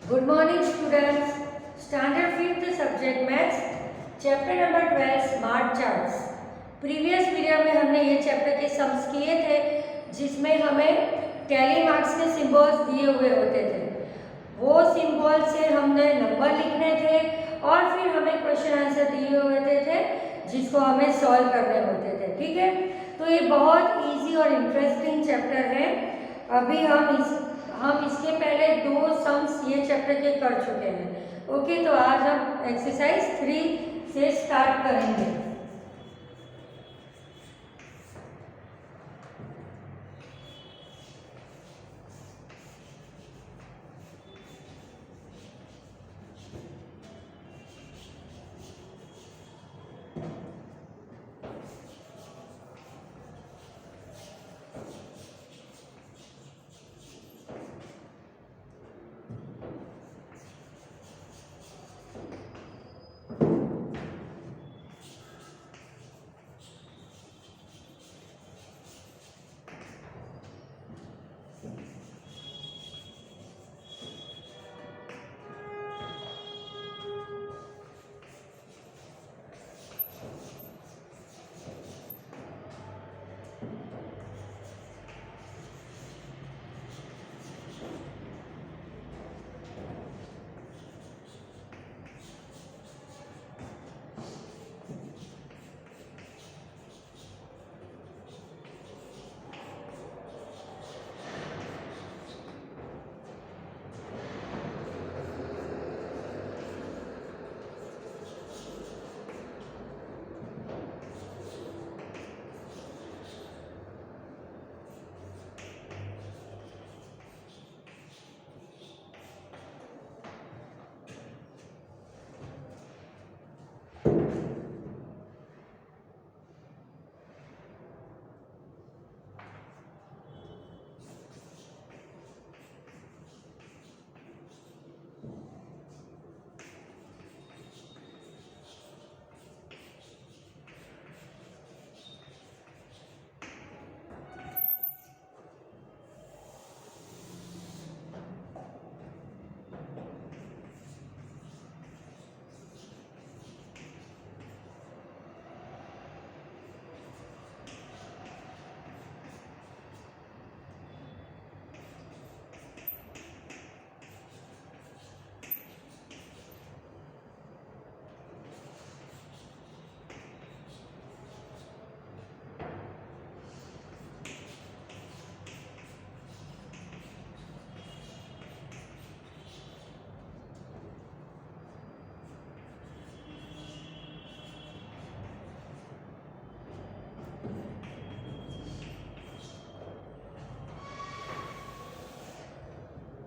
Good morning students. Standard 5th subject maths, chapter number 12 smart charts. Previous video में हमने ये chapter के sums किए थे जिसमें हमें टैली मार्क्स के सिंबल्स दिए हुए होते थे। वो सिंबल से हमने नंबर लिखने थे और फिर हमें क्वेश्चन आंसर दिए हुए थे जिसको हमें सॉल्व करने होते थे। ठीक है, तो ये बहुत इजी और इंटरेस्टिंग चैप्टर है। अभी हम इसके पहले 2 सम्स ये चैप्टर के कर चुके हैं। ओके, तो आज हम एक्सरसाइज 3 से स्टार्ट करेंगे।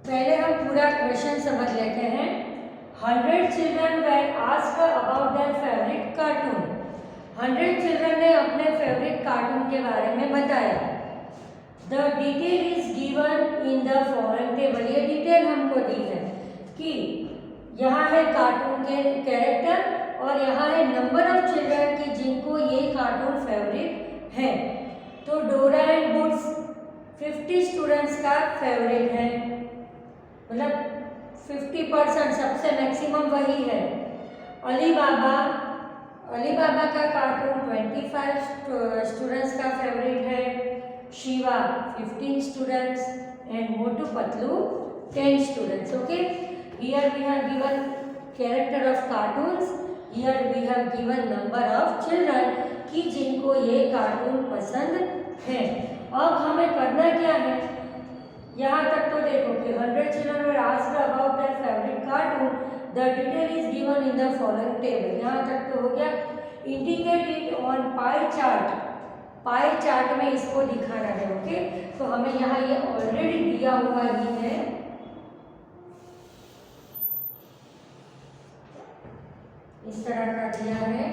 पहले हम पूरा क्वेश्चन समझ लेते हैं। 100 children were asked about their favourite cartoon. 100 children ने अपने फेवरेट कार्टून के बारे में बताया। The detail is given in the following table. ये डिटेल हमको दी है कि यहाँ है कार्टून के कैरेक्टर और यहाँ है नंबर ऑफ चिल्ड्रन की जिनको ये कार्टून फेवरेट है। तो डोरा एंड बुड्स 50 स्टूडेंट्स का फेवरेट है, मतलब 50% सबसे मैक्सिमम वही है। अली बाबा का कार्टून 25 स्टूडेंट्स का फेवरेट है। Shiva 15 students and Motu Patlu 10 students. Okay, here we have given character of cartoons, here we have given number of children कि जिनको ये कार्टून पसंद है। अब हमें करना क्या है, यहाँ तक तो देखो कि 100 children were asked about their favourite cartoon, the detail is given in the following table. यहाँ तक तो हो गया। Indicate it on pie chart. Pie chart में इसको दिखाना है। ओके, तो हमें यहाँ ये ऑलरेडी दिया हुआ ही है। इस तरह का दिया है।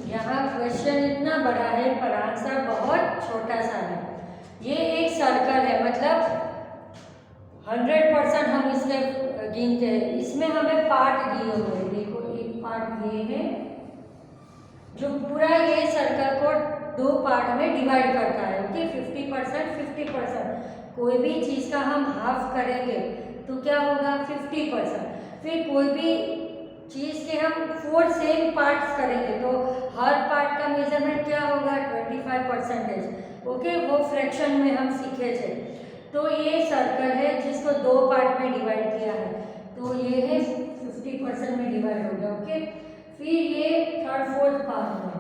यहाँ क्वेश्चन इतना बड़ा है पर आंसर बहुत छोटा सा है। ये एक सर्कल है, मतलब 100% हम इसके गिनते हैं। इसमें हमें पार्ट दिए हुए हैं, देखो एक पार्ट ये है जो पूरा ये सर्कल को 2 पार्ट में डिवाइड करता है। ओके, 50% 50%। कोई भी चीज़ का हम हाफ करेंगे तो क्या होगा 50%। फिर कोई भी चीज़ के हम 4 सेम पार्ट्स करेंगे तो हर पार्ट का मेजरमेंट क्या होगा 25%। ओके, वो फ्रैक्शन में हम सीखे थे। तो ये सर्कल है जिसको 2 पार्ट में डिवाइड किया है, तो ये है 50% में डिवाइड हो गया। ओके, फिर ये 3rd 4th पार्ट में,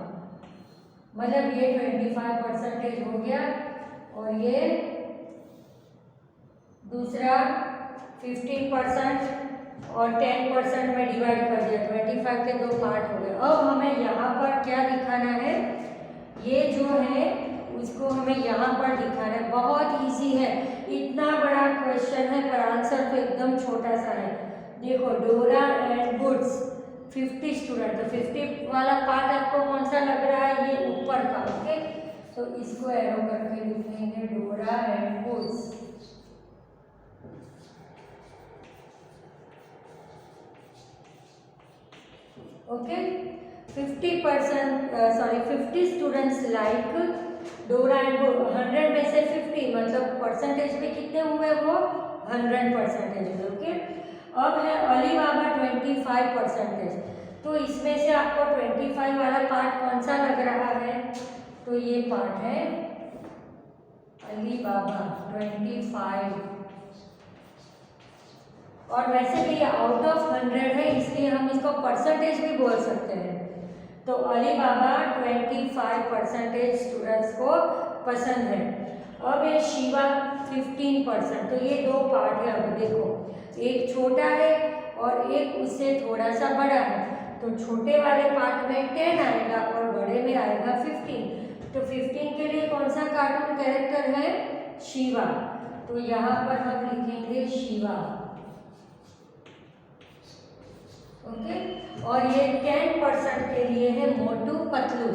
मतलब ये 25% हो गया और ये दूसरा 15% और 10% में डिवाइड कर दिया। 25 के 2 पार्ट हो गए। अब हमें यहाँ पर क्या दिखाना है, ये जो है उसको हमें यहाँ पर दिखाना है। बहुत इजी है, इतना बड़ा क्वेश्चन है पर आंसर तो एकदम छोटा सा है। देखो, डोरा एंड वुड्स 50 स्टूडेंट, तो 50 वाला पार्ट आपको कौन सा लग रहा है, ये ऊपर का। ओके, तो इसको एरो करके लिखेंगे Dora and woods. Okay, 50 students like Dora and wood. 100 में से 50 मतलब परसेंटेज में कितने हुए, वो 100%। ओके, अब है अली बाबा 25%। तो इसमें से आपको 25 वाला पार्ट कौन सा लग रहा है, तो ये पार्ट है अली बाबा 25। और वैसे भी ये आउट ऑफ 100 है, इसलिए हम इसको परसेंटेज भी बोल सकते हैं। तो अली बाबा 25% स्टूडेंट्स को पसंद है। अब ये शिवा 15%। तो ये 2 पार्ट है। अब देखो, एक छोटा है और एक उससे थोड़ा सा बड़ा है। तो छोटे वाले पार्ट में 10 आएगा और बड़े में आएगा 15। तो 15 के लिए कौन सा कार्टून कैरेक्टर है, शिवा। तो यहाँ पर हम लिखेंगे शिवा। ओके, और ये 10% के लिए है मोटू पतलू।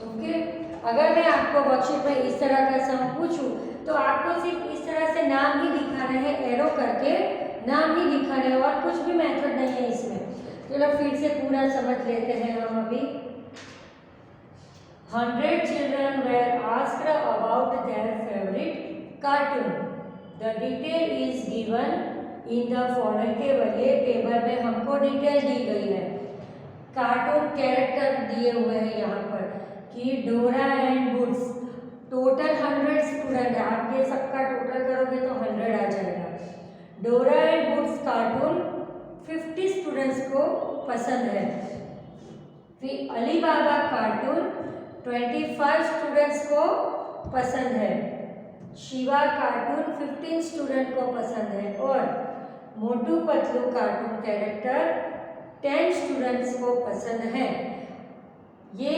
ओके, अगर मैं आपको वर्कशीट में इस तरह का सम पूछूं तो आपको सिर्फ इस तरह से नाम ही दिखाना है, एरो करके नाम ही दिखाना है, और कुछ भी मेथड नहीं है इसमें। चलो फिर से पूरा समझ लेते हैं हम अभी। 100 children were asked about their favorite cartoon. The detail is given in the following table. ये टेबल में हमको डिटेल दी गई है। कार्टून कैरेक्टर दिए हुए हैं यहाँ पर कि डोरा एंड वुड्स। टोटल 100 स्टूडेंट है, आप ये सबका टोटल करोगे तो 100 आ जाएगा। डोरा एंड वुड्स कार्टून 50 स्टूडेंट्स को पसंद है। फिर अली बाबा कार्टून 25 स्टूडेंट्स को पसंद है। शिवा कार्टून 15 स्टूडेंट को पसंद है। और Motu Patlu cartoon character 10 students को पसंद है। ये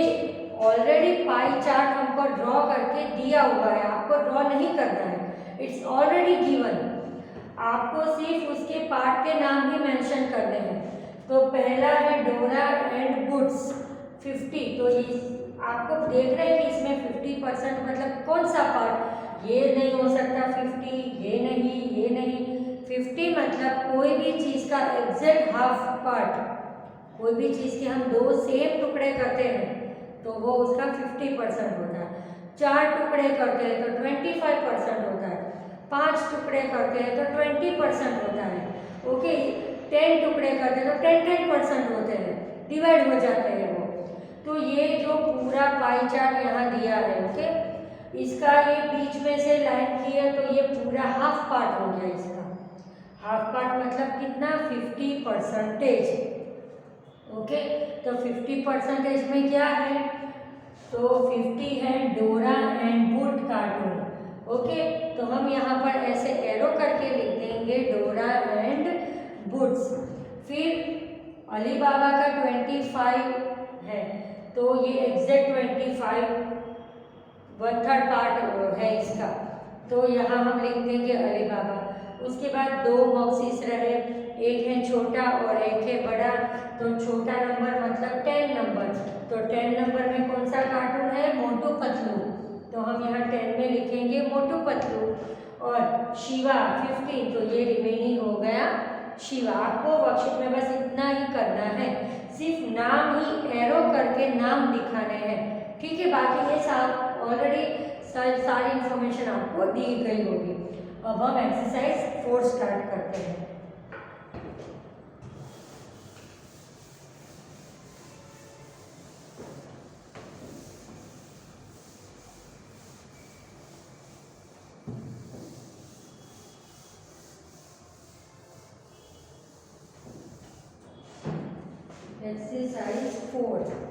ऑलरेडी पाई चार्ट हमको ड्रॉ करके दिया हुआ है, आपको ड्रॉ नहीं करना है, इट्स ऑलरेडी गिवन। आपको सिर्फ उसके पार्ट के नाम ही मेंशन करने हैं। तो पहला है डोरा एंड वुड्स 50। तो आपको देख रहे हैं कि इसमें 50% मतलब कौन सा पार्ट, ये नहीं हो सकता 50, ये नहीं, ये नहीं। 50 मतलब कोई भी चीज़ का एग्जैक्ट हाफ पार्ट। कोई भी चीज़ के हम 2 सेम टुकड़े करते हैं तो वो उसका 50% होता है। 4 टुकड़े करते हैं तो 25% होता है। 5 टुकड़े करते हैं तो 20% होता है। ओके, 10 टुकड़े करते हैं तो 10% होते हैं, डिवाइड हो जाते हैं वो। तो ये जो पूरा पाई चार्ट यहाँ दिया है, ओके, इसका ये बीच में से लाइन की है तो ये पूरा हाफ पार्ट हो गया इसका। हाफ पार्ट मतलब कितना, 50%। ओके, तो 50% में क्या है, तो 50 है डोरा एंड वुड कार्टून। ओके, तो हम यहाँ पर ऐसे एरो करके लिख देंगे डोरा एंड वुड्स। फिर अली बाबा का 25 है तो ये एग्जैक्ट 25 1/3 पार्ट है इसका, तो यहाँ हम लिख देंगे अली बाबा। उसके बाद 2 बॉक्सेस रहे, एक है छोटा और एक है बड़ा। तो छोटा नंबर मतलब 10 नंबर, तो 10 नंबर में कौन सा कार्टून है? मोटू पतलू। तो हम यहाँ 10 में लिखेंगे मोटू पतलू। और शिवा 15, तो ये रिमेनिंग हो गया शिवा। आपको वर्कशीट में बस इतना ही करना है, सिर्फ नाम ही एरो करके नाम दिखाने हैं, ठीक है। बाकी ये सब ऑलरेडी सारी इंफॉर्मेशन आपको दी गई होगी। अब हम एक्सरसाइज 4 स्टार्ट करते हैं। एक्सरसाइज 4।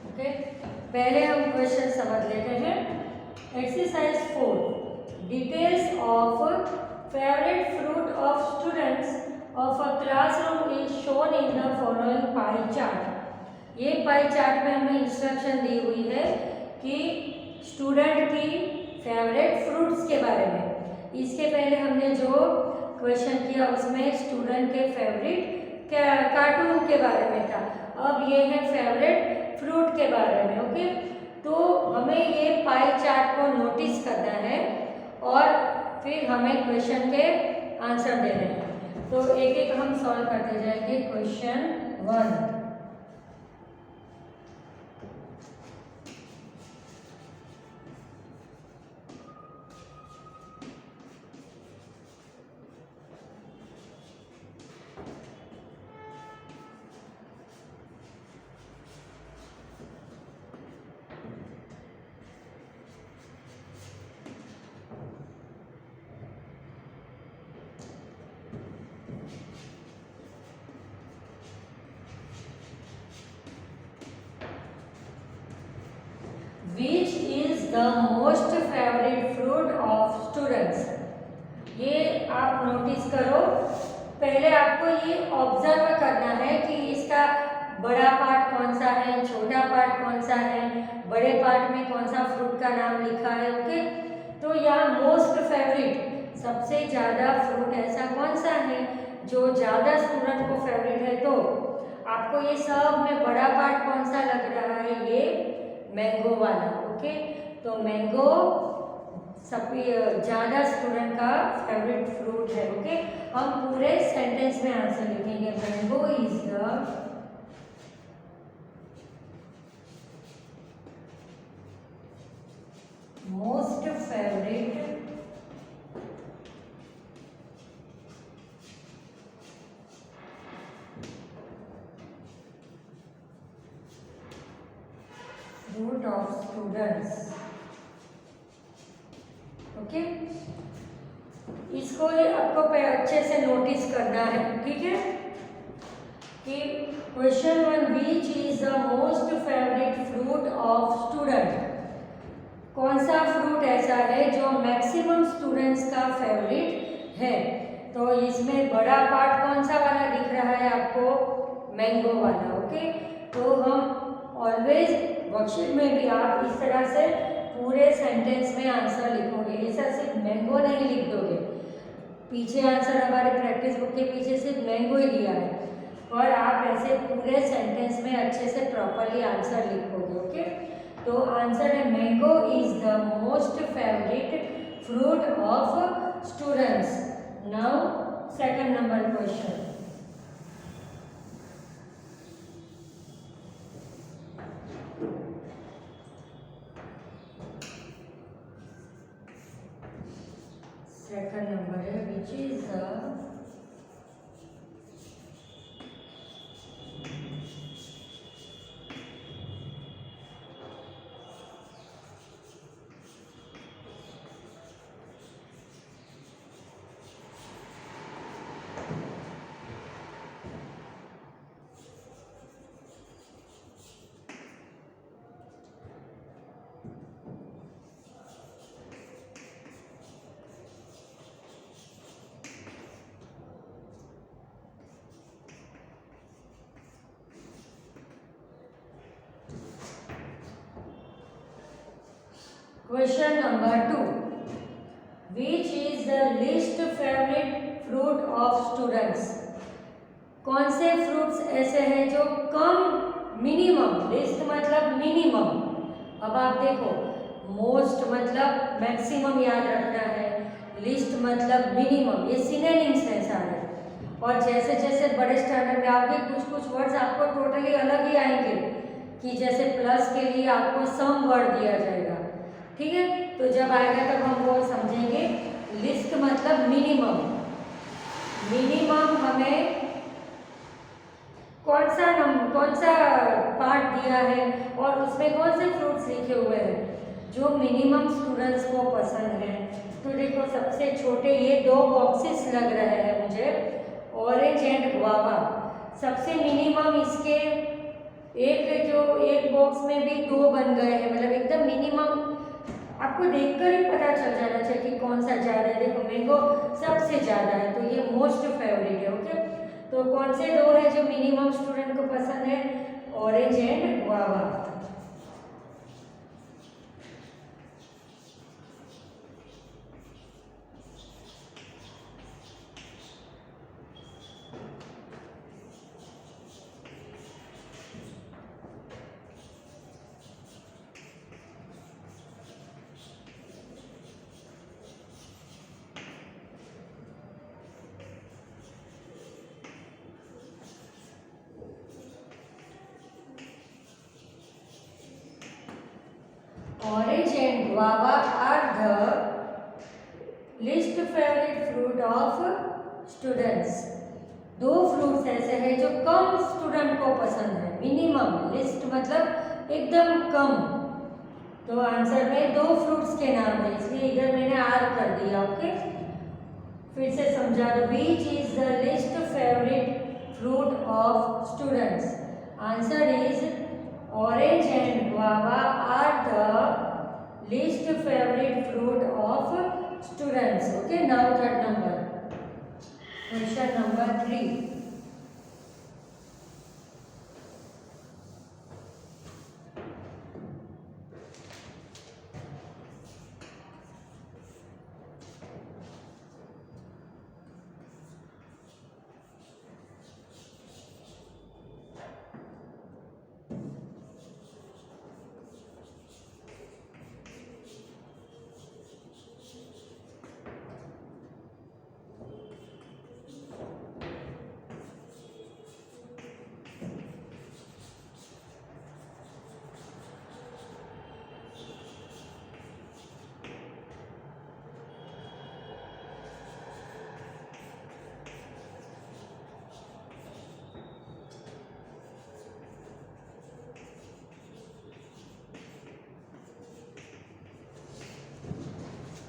ओके, पहले हम क्वेश्चन समझ लेते हैं। Exercise 4, details of favourite fruit of students of a classroom is shown in the following pie chart. ये पाई चार्ट में हमें इंस्ट्रक्शन दी हुई है कि स्टूडेंट की फेवरेट फ्रूट्स के बारे में। इसके पहले हमने जो क्वेश्चन किया उसमें स्टूडेंट के फेवरेट कार्टून के बारे में था, अब ये है फेवरेट फ्रूट के बारे में। ओके, तो हमें ये पाई चार्ट को नोटिस करना है और फिर हमें क्वेश्चन के आंसर देने हैं। तो एक एक हम सॉल्व करते जाएंगे। Question 1, the most favourite fruit of students. ये आप नोटिस करो, पहले आपको ये ऑब्जर्व करना है कि इसका बड़ा पार्ट कौन सा है, छोटा पार्ट कौन सा है, बड़े पार्ट में कौन सा फ्रूट का नाम लिखा है। ओके, तो यहाँ मोस्ट फेवरेट, सबसे ज़्यादा फ्रूट ऐसा कौन सा है जो ज़्यादा स्टूडेंट को फेवरेट है। तो आपको ये सब में बड़ा पार्ट कौन सा लग रहा है, ये मैंगो वाला। ओके, तो मैंगो सभी ज़्यादा स्टूडेंट का फेवरेट फ्रूट है। ओके, हम पूरे सेंटेंस में आंसर लिखेंगे, mango is the most favourite fruit of students. Okay, इसको आपको अच्छे से नोटिस करना है। ठीक है, कि question 1, which is the most favourite fruit of student. कौन सा फ्रूट ऐसा है जो मैक्सिमम स्टूडेंट्स का फेवरेट है। तो इसमें बड़ा पार्ट कौन सा वाला दिख रहा है आपको, मैंगो वाला। ओके, तो हम ऑलवेज वर्कशीट में भी आप इस तरह से पूरे सेंटेंस में आंसर लिखोगे, ऐसा सिर्फ मैंगो नहीं लिख दोगे। पीछे आंसर हमारे प्रैक्टिस बुक के पीछे सिर्फ मैंगो ही दिया है, और आप ऐसे पूरे सेंटेंस में अच्छे से प्रॉपरली आंसर लिखोगे। ओके, तो आंसर है mango is the most favourite fruit of students. Now second number question, second number है which is the question number 2, which is the least favourite fruit of students. कौन से fruits ऐसे हैं जो कम, मिनिमम, लिस्ट मतलब minimum. अब आप देखो, मोस्ट मतलब मैक्सिमम याद रखना है, लिस्ट मतलब मिनिमम, ये सिनोनिम्स हैं सारे। और जैसे जैसे बड़े स्टैंडर्ड में आपके कुछ कुछ वर्ड्स आपको टोटली अलग ही आएंगे, कि जैसे प्लस के लिए आपको सम वर्ड दिया जाएगा। ठीक है, तो जब आएगा तब हम वो समझेंगे। लिस्ट मतलब मिनिमम, मिनिमम हमें कौन सा पार्ट दिया है और उसमें कौन से फ्रूट्स लिखे हुए हैं जो मिनिमम स्टूडेंट्स को पसंद है। तो देखो, सबसे छोटे ये 2 बॉक्सेस लग रहे हैं मुझे, ऑरेंज एंड गुआवा। सबसे मिनिमम इसके एक बॉक्स में भी 2 बन गए हैं, मतलब एकदम मिनिमम। आपको देखकर ही पता चल जाना चाहिए कि कौन सा ज़्यादा है। देखो, मैंगो सबसे ज़्यादा है, तो ये मोस्ट फेवरेट है। ओके, तो कौन से 2 है जो मिनिमम स्टूडेंट को पसंद है, orange and guava. Orange and guava are the least favorite fruit of students। 2 fruits ऐसे हैं जो कम स्टूडेंट को पसंद है, मिनिमम। लिस्ट मतलब एकदम कम। तो आंसर में 2 फ्रूट्स के नाम है, इसलिए इधर मैंने आर कर दिया। ओके, फिर से समझा दो, which is the least favourite fruit of students. Answer is orange and guava are the least favorite fruit of students. Okay, now third number. Question number 3.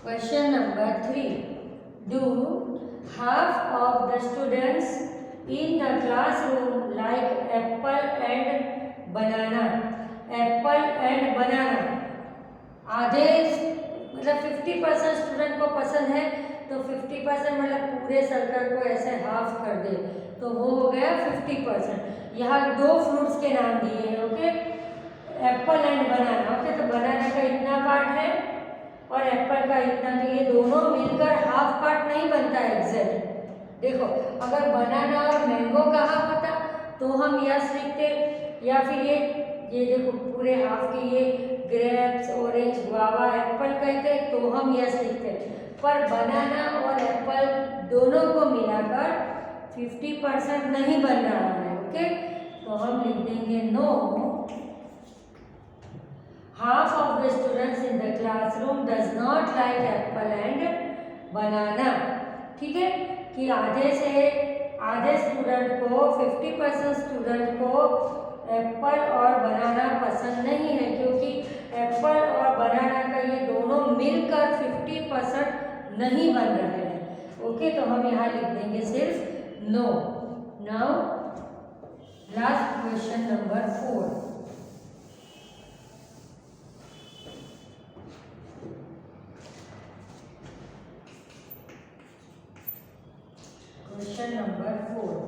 Question number 3. Do half of the students in the classroom like apple and banana? Apple and banana. आधे मतलब 50% student को पसंद है तो 50% मतलब पूरे circle को ऐसे हाफ कर दे तो वो हो गया 50%। यहाँ 2 फ्रूट्स के नाम दिए हैं। Okay, Apple and banana. Okay, तो बनाना का इतना पार्ट है और एप्पल का इतना, तो ये दोनों मिलकर हाफ पार्ट नहीं बनता एग्जैक्ट। देखो, अगर बनाना और मैंगो का हाफ होता तो हम यस लिखते, या फिर ये देखो पूरे हाफ के ये ग्रेप्स, ऑरेंज, गुआवा, एप्पल कहते तो हम यस लिखते, पर बनाना और एप्पल दोनों को मिलाकर 50% नहीं बन रहा है। ओके, तो हम लिख देंगे no, half of the students in the classroom does not like apple and banana। ठीक है, कि आधे स्टूडेंट को 50% स्टूडेंट को एप्पल और बनाना पसंद नहीं है, क्योंकि एप्पल और बनाना का ये दोनों मिलकर 50% नहीं बन रहे हैं। ओके, तो हम यहाँ लिख देंगे सिर्फ no. Now last question number 4। Question number 4.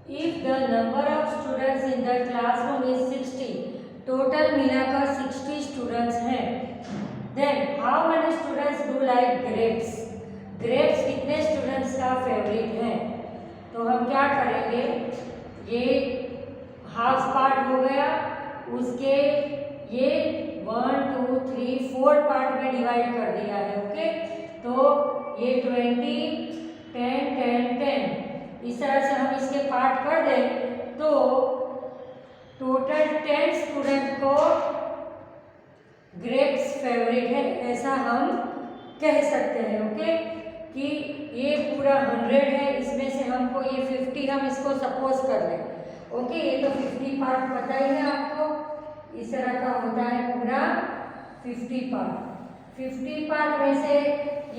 If the number of students in the classroom is 60, total मिलाकर 60 students हैं, then how many students do like grapes? grapes कितने students का फेवरेट है? तो हम क्या करेंगे, ये हाफ पार्ट हो गया, उसके ये 1 2 3 4 पार्ट में डिवाइड कर दिया है। ओके, तो ये 20 10 10 10 इस तरह से हम इसके पार्ट कर दें तो टोटल 10 स्टूडेंट को ग्रेप्स फेवरेट है, ऐसा हम कह सकते हैं। ओके, कि ये पूरा 100 है, इसमें से हमको ये 50 हम इसको सपोज कर लें। ओके, ये तो 50 पार्ट पता ही है आपको, इस तरह का होता है पूरा 50 पार्ट। 50 पार्ट में से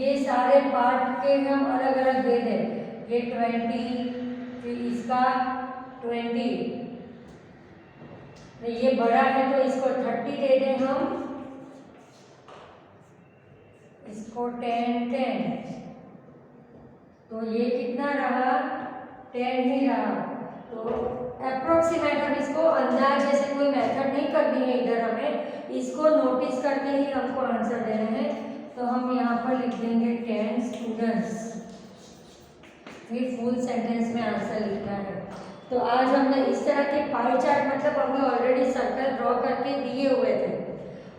ये सारे पार्ट के हम अलग अलग दे दें, ये 20, फिर इसका 20, तो ये बड़ा है तो इसको 30 दे दें हम, इसको 10 10, तो ये कितना रहा 10 ही रहा। तो अप्रोक्सीमेट हम इसको अंदाज, जैसे कोई मेथड नहीं करनी है इधर, हमें इसको नोटिस करके ही हमको आंसर देना है। तो हम यहाँ पर लिख देंगे 10 स्टूडेंट्स। फिर फुल सेंटेंस में आंसर लिखना है। तो आज हमने इस तरह के पाई चार्ट मतलब हमें ऑलरेडी सर्कल ड्रॉ करके दिए हुए थे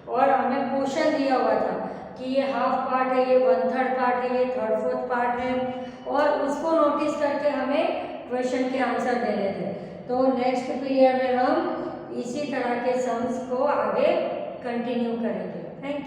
और हमें पोर्शन दिया हुआ था कि ये हाफ पार्ट है, ये 1/3 पार्ट है, ये 1/3 पार्ट है और उसको नोटिस करके हमें क्वेश्चन के आंसर देने थे। तो नेक्स्ट पीरियड में हम इसी तरह के सम्स को आगे कंटिन्यू करेंगे। Thank you.